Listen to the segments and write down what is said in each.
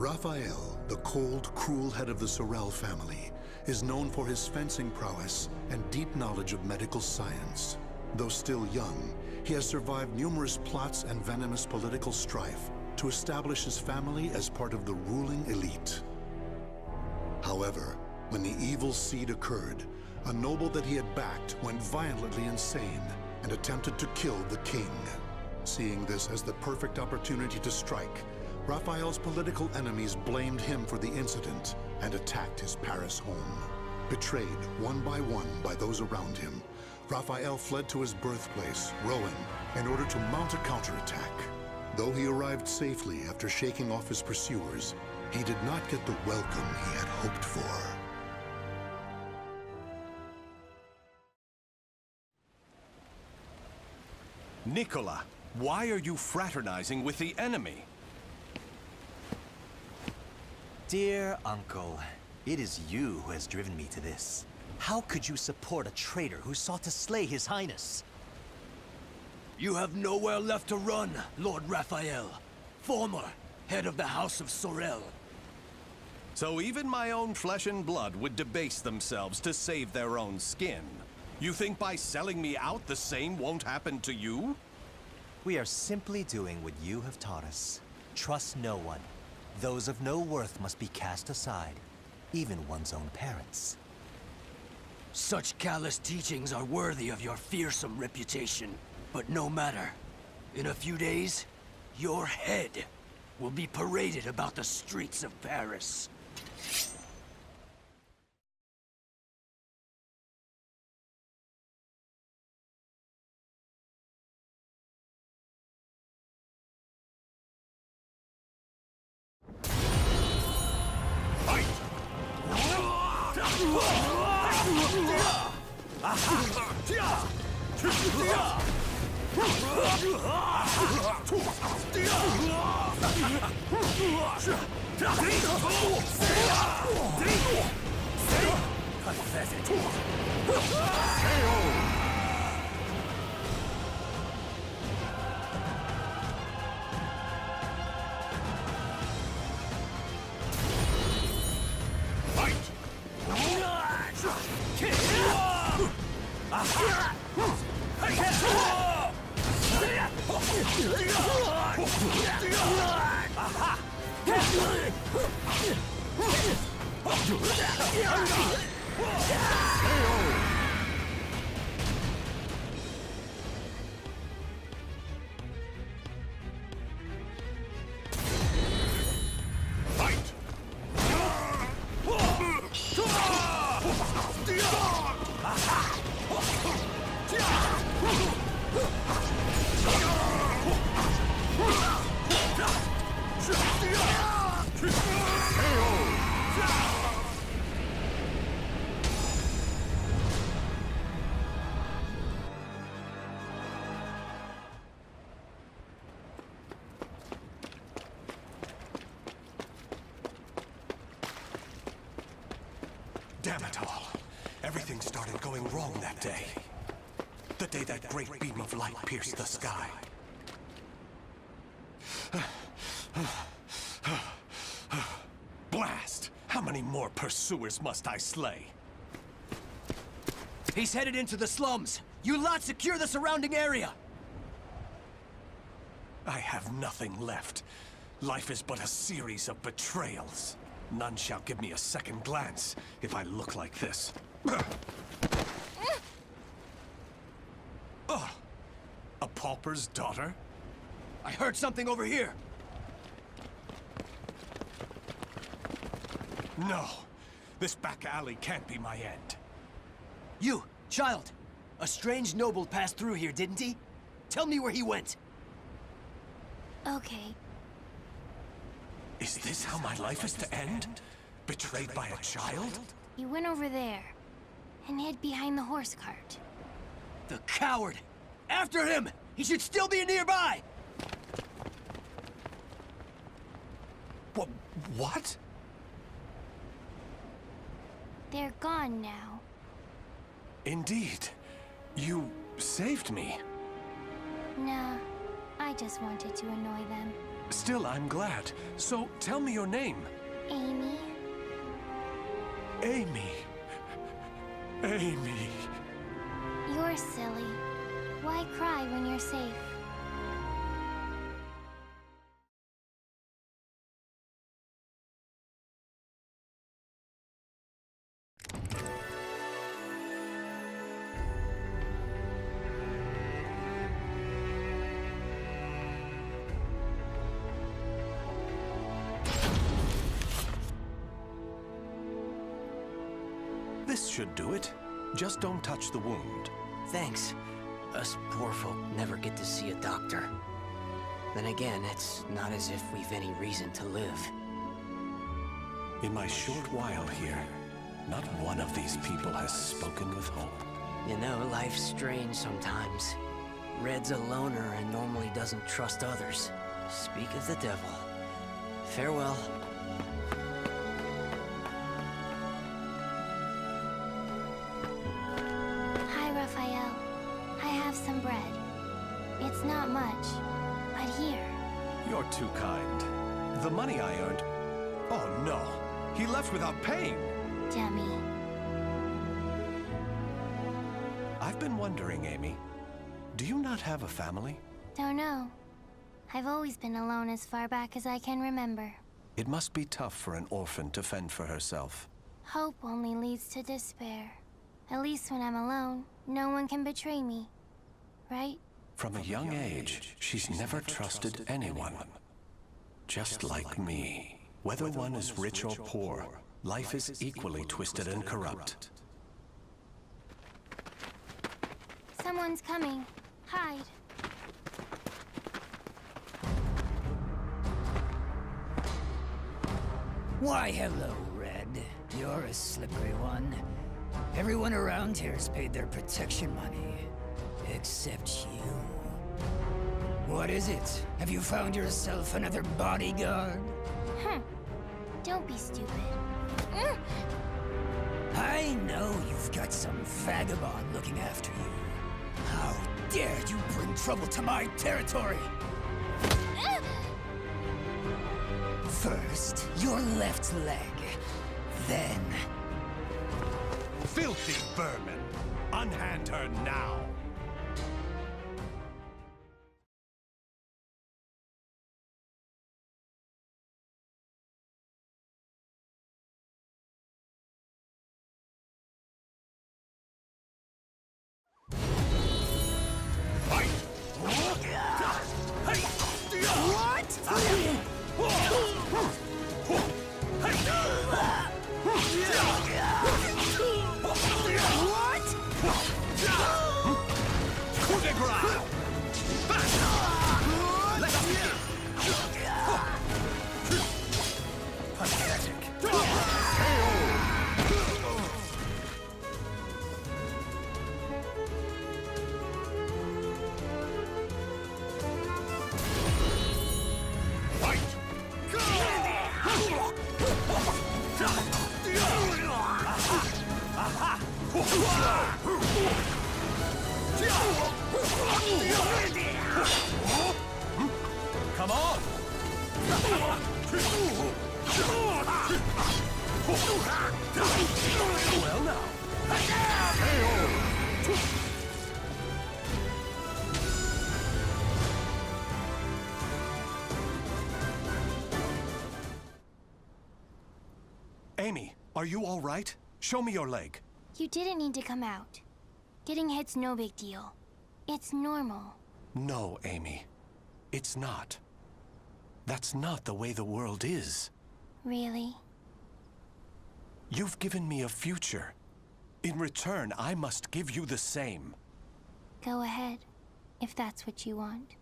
Raphael, the cold, cruel head of the Sorel family, is known for his fencing prowess and deep knowledge of medical science. Though still young, he has survived numerous plots and venomous political strife to establish his family as part of the ruling elite. However, when the evil seed occurred, a noble that he had backed went violently insane and attempted to kill the king. Seeing this as the perfect opportunity to strike, Raphael's political enemies blamed him for the incident and attacked his Paris home. Betrayed one by those around him, Raphael fled to his birthplace, Rouen, in order to mount a counterattack. Though he arrived safely after shaking off his pursuers, he did not get the welcome he had hoped for. Nicola, why are you fraternizing with the enemy? Dear uncle, it is you who has driven me to this. How could you support a traitor who sought to slay His Highness? You have nowhere left to run, Lord Raphael, former head of the House of Sorel. So even my own flesh and blood would debase themselves to save their own skin. You think by selling me out, the same won't happen to you? We are simply doing what you have taught us. Trust no one. Those of no worth must be cast aside, even one's own parents. Such callous teachings are worthy of your fearsome reputation. But no matter. In a few days, your head will be paraded about the streets of Paris. Damn it all. Everything started going wrong that day. The day that great beam of light pierced the sky. Blast! How many more pursuers must I slay? He's headed into the slums. You lot secure the surrounding area. I have nothing left. Life is but a series of betrayals. None shall give me a second glance if I look like this. A pauper's daughter? I heard something over here. No. This back alley can't be my end. You, child. A strange noble passed through here, didn't he? Tell me where he went. Okay. Is this how my life is to end? Betrayed by a child? He went over there and hid behind the horse cart. The coward! After him! He should still be nearby! What? They're gone now. Indeed. You saved me. Nah, I I just wanted to annoy them. Still, I'm glad. So, tell me your name. Amy? Amy. Amy. You're silly. Why cry when you're safe? This should do it. Just don't touch the wound. Thanks. Us poor folk never get to see a doctor. Then again, it's not as if we've any reason to live. In my short while here, not one of these people has spoken with hope. You know, life's strange sometimes. Red's a loner and normally doesn't trust others. Speak of the devil. Farewell. Hi, Raphael. I have some bread. It's not much, but here. You're too kind. The money I earned... Oh no! He left without paying! Dummy. I've been wondering, Amy. Do you not have a family? Don't know. I've always been alone as far back as I can remember. It must be tough for an orphan to fend for herself. Hope only leads to despair. At least when I'm alone, no one can betray me. Right? From a young age, she's never trusted anyone. Just like me. Whether one is rich or poor, life is equally twisted and corrupt. Someone's coming. Hide. Why, hello, Red. You're a slippery one. Everyone around here's paid their protection money. Except you. What is it? Have you found yourself another bodyguard? Don't be stupid. I know you've got some vagabond looking after you. How dare you bring trouble to my territory? First, your left leg. Then... Filthy vermin! Unhand her now! Come on! Well now. Amy, are you all right? Show me your leg. You didn't need to come out. Getting hit's no big deal. It's normal. No, Amy. It's not. That's not the way the world is. Really? You've given me a future. In return, I must give you the same. Go ahead, if that's what you want.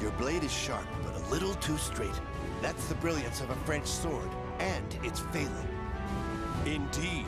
Your blade is sharp, but a little too straight. That's the brilliance of a French sword, and it's failing. Indeed.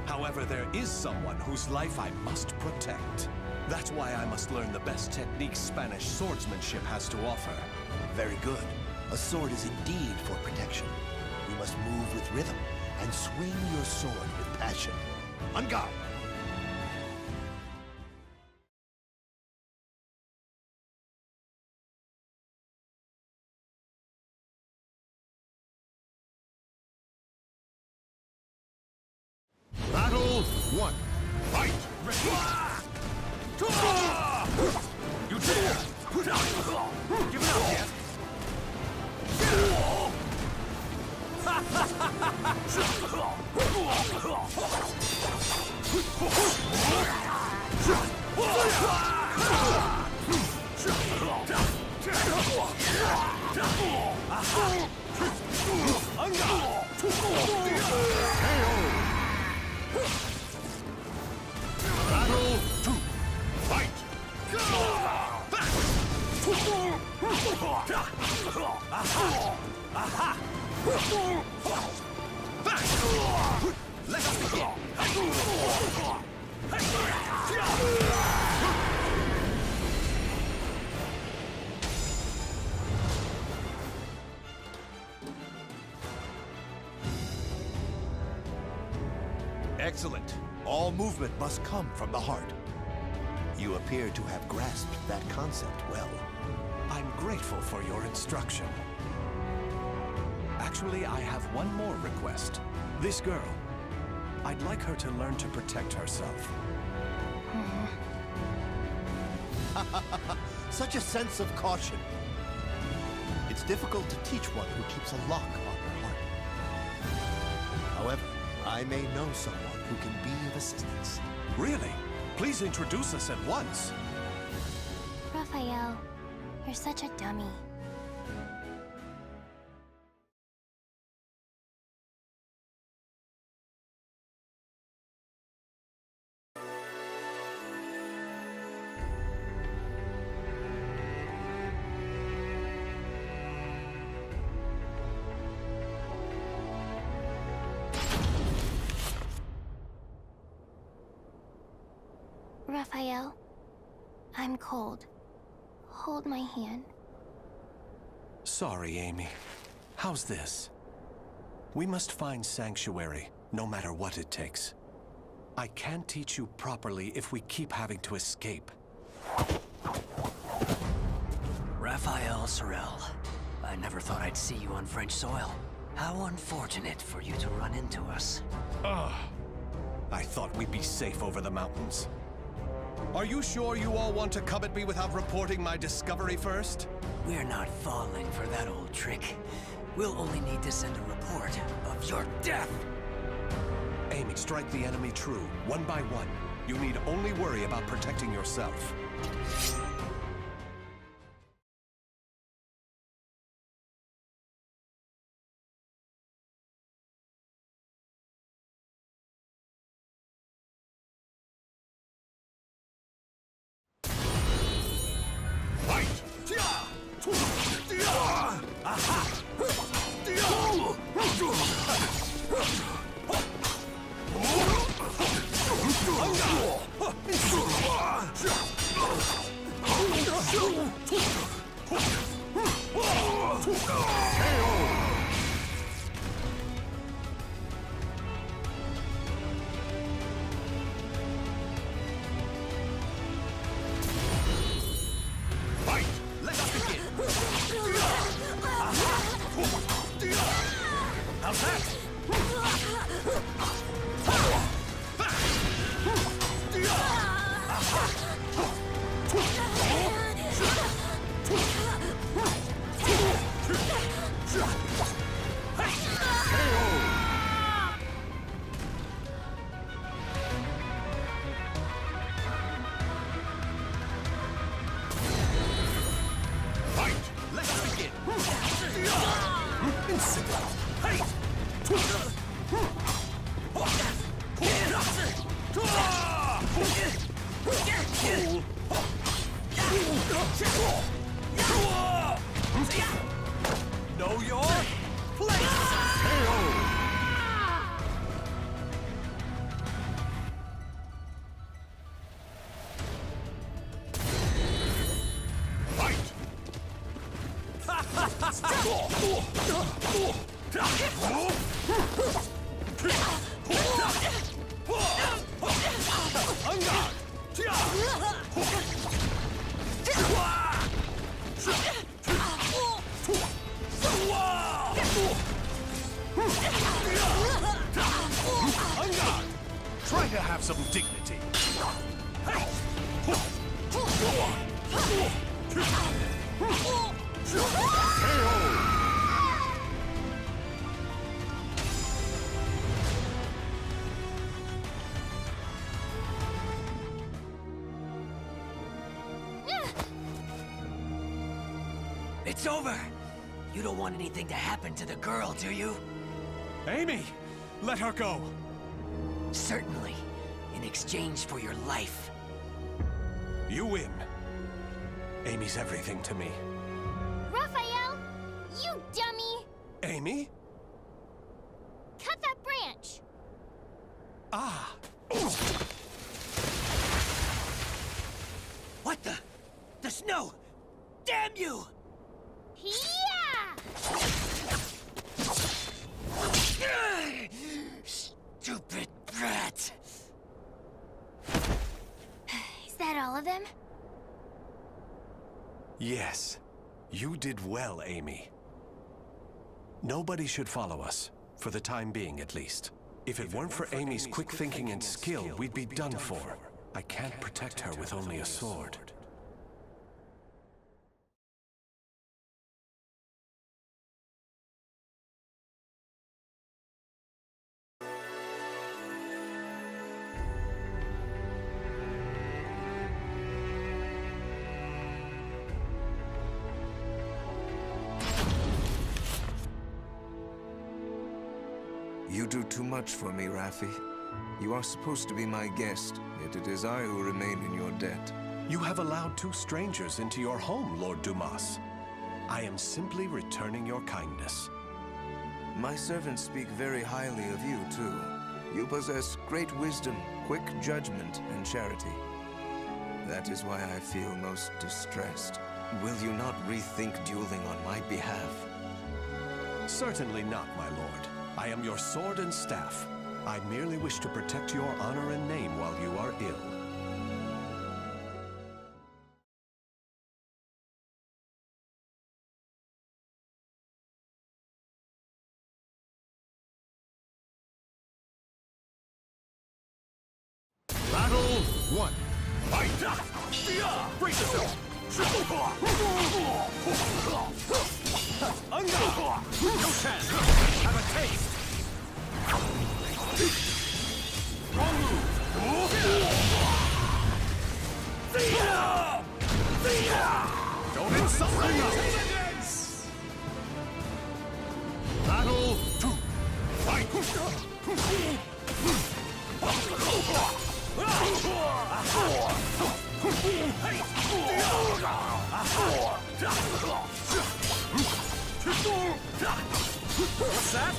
However, there is someone whose life I must protect. That's why I must learn the best techniques Spanish swordsmanship has to offer. Very good. A sword is indeed for protection. You must move with rhythm and swing your sword with passion. On guard! Battle 1. Fight! You dare! Give it up yet? Battle 2. Fight! Let us begin! Excellent. All movement must come from the heart. You appear to have grasped that concept well. I'm grateful for your instruction. Actually, I have one more request. This girl. I'd like her to learn to protect herself. Such a sense of caution. It's difficult to teach one who keeps a lock on her heart. However, I may know someone who can be of assistance. Really? Please introduce us at once. Raphael, you're such a dummy. Raphael, I'm cold. Hold my hand. Sorry, Amy. How's this? We must find sanctuary, no matter what it takes. I can't teach you properly if we keep having to escape. Raphael Sorel, I never thought I'd see you on French soil. How unfortunate for you to run into us. I thought we'd be safe over the mountains. Are you sure you all want to come at me without reporting my discovery first? We're not falling for that old trick. We'll only need to send a report of your death. Amy, strike the enemy true, one by one. You need only worry about protecting yourself. Yeah! Know your place! Try to have some dignity. It's over! You don't want anything to happen to the girl, do you? Amy! Let her go! Certainly. In exchange for your life. You win. Amy's everything to me. Raphael! You dummy! Amy? Cut that branch! Ah! What the? The snow! Damn you! Yeah! Stupid brat! Is that all of them? Yes. You did well, Amy. Nobody should follow us, for the time being at least. If it weren't for Amy's quick thinking and skill, we'd be done for. I can't protect her with only a sword. You do too much for me, Raffi. You are supposed to be my guest, yet it is I who remain in your debt. You have allowed two strangers into your home, Lord Dumas. I am simply returning your kindness. My servants speak very highly of you, too. You possess great wisdom, quick judgment, and charity. That is why I feel most distressed. Will you not rethink dueling on my behalf? Certainly not, my lord. I am your sword and staff. I merely wish to protect your honor and name while you are ill. Battle 1. Fight! Brace yourself! No chance! Have a taste! Wrong move! Don't insult me! Battle 2. Fight! What's that?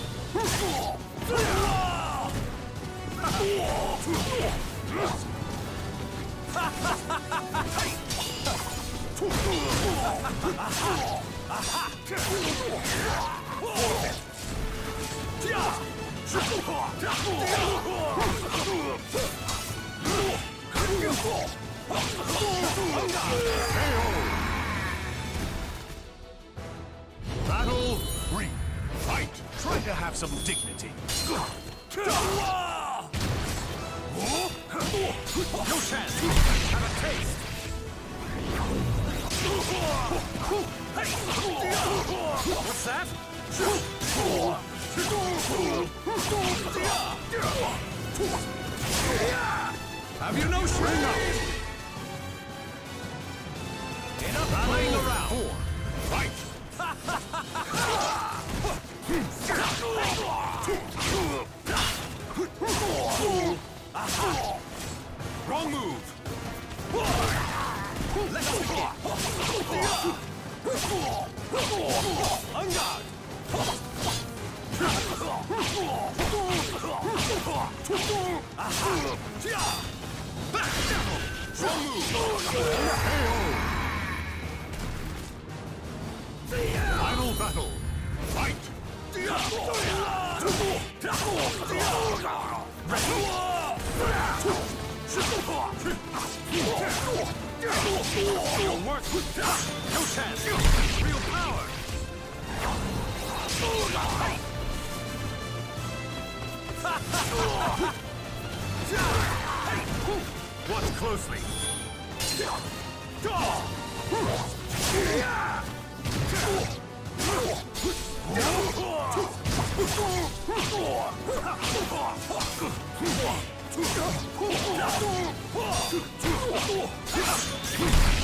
Battle 3. Fight! Try to have some dignity. No chance! Have a taste! What's that? Have you no string up? Enough playing around. 4. Fight! Wrong move! Let's begin! On guard! Final battle. Fight! Your work! No chance! Real power! Watch closely!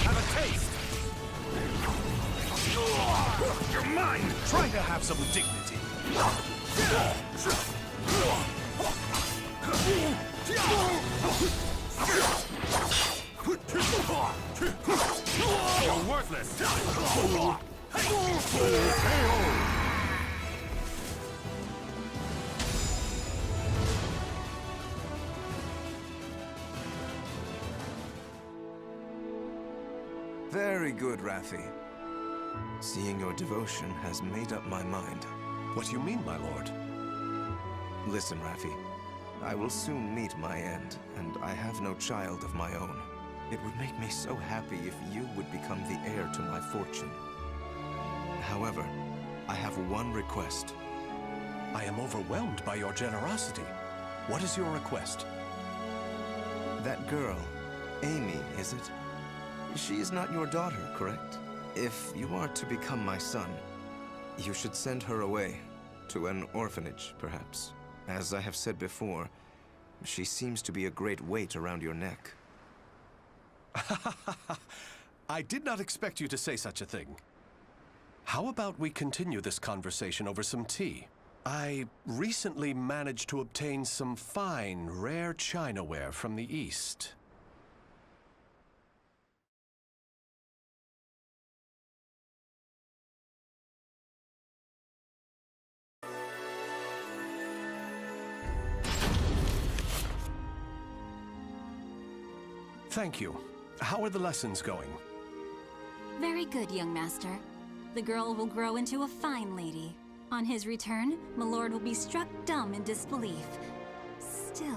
Have a taste! You're mine! Try to have some dignity! You're worthless! Very good, Raphi. Seeing your devotion has made up my mind. What do you mean, my lord? Listen, Raphi. I will soon meet my end, and I have no child of my own. It would make me so happy if you would become the heir to my fortune. However, I have one request. I am overwhelmed by your generosity. What is your request? That girl, Amy, is it? She is not your daughter, correct? If you are to become my son, you should send her away, to an orphanage, perhaps. As I have said before, she seems to be a great weight around your neck. I did not expect you to say such a thing. How about we continue this conversation over some tea? I recently managed to obtain some fine, rare chinaware from the East. Thank you. How are the lessons going? Very good, young master. The girl will grow into a fine lady. On his return, my lord will be struck dumb in disbelief. Still...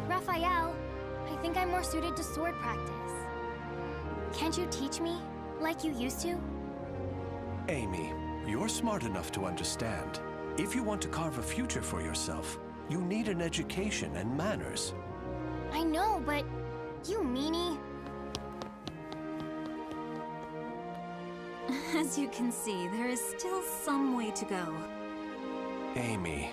Raphael, I think I'm more suited to sword practice. Can't you teach me, like you used to? Amy, you're smart enough to understand. If you want to carve a future for yourself, you need an education and manners. I know, but you meanie. As you can see, there is still some way to go. Amy.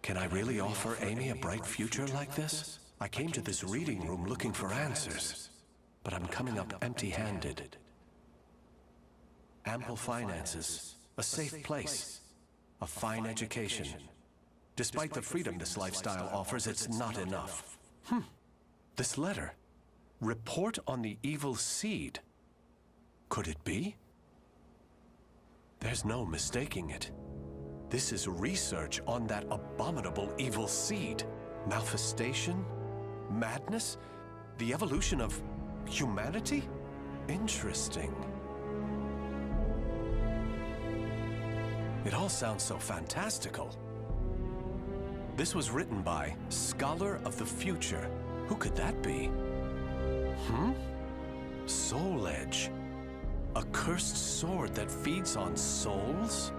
Can I really offer Amy a bright future like this? I came to this reading room looking for answers, but I'm coming up empty-handed. Ample finances, a safe place, a fine education. Despite the freedom this lifestyle offers, it's not enough. This letter. Report on the evil seed. Could it be? There's no mistaking it. This is research on that abominable evil seed. Malfestation? Madness? The evolution of humanity? Interesting. It all sounds so fantastical. This was written by Scholar of the Future. Who could that be? Soul Edge. A cursed sword that feeds on souls?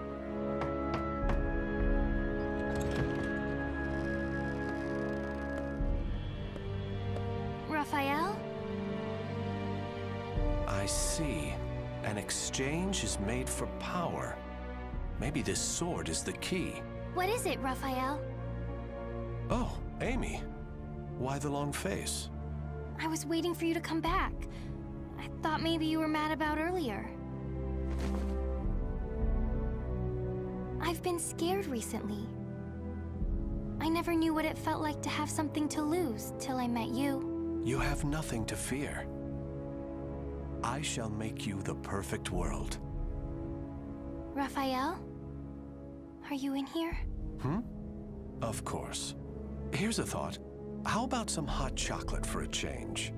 Raphael? I see. An exchange is made for power. Maybe this sword is the key. What is it, Raphael? Oh, Amy. Why the long face? I was waiting for you to come back. I thought maybe you were mad about earlier. I've been scared recently. I never knew what it felt like to have something to lose till I met you. You have nothing to fear. I shall make you the perfect world. Raphael? Are you in here? Of course. Here's a thought. How about some hot chocolate for a change?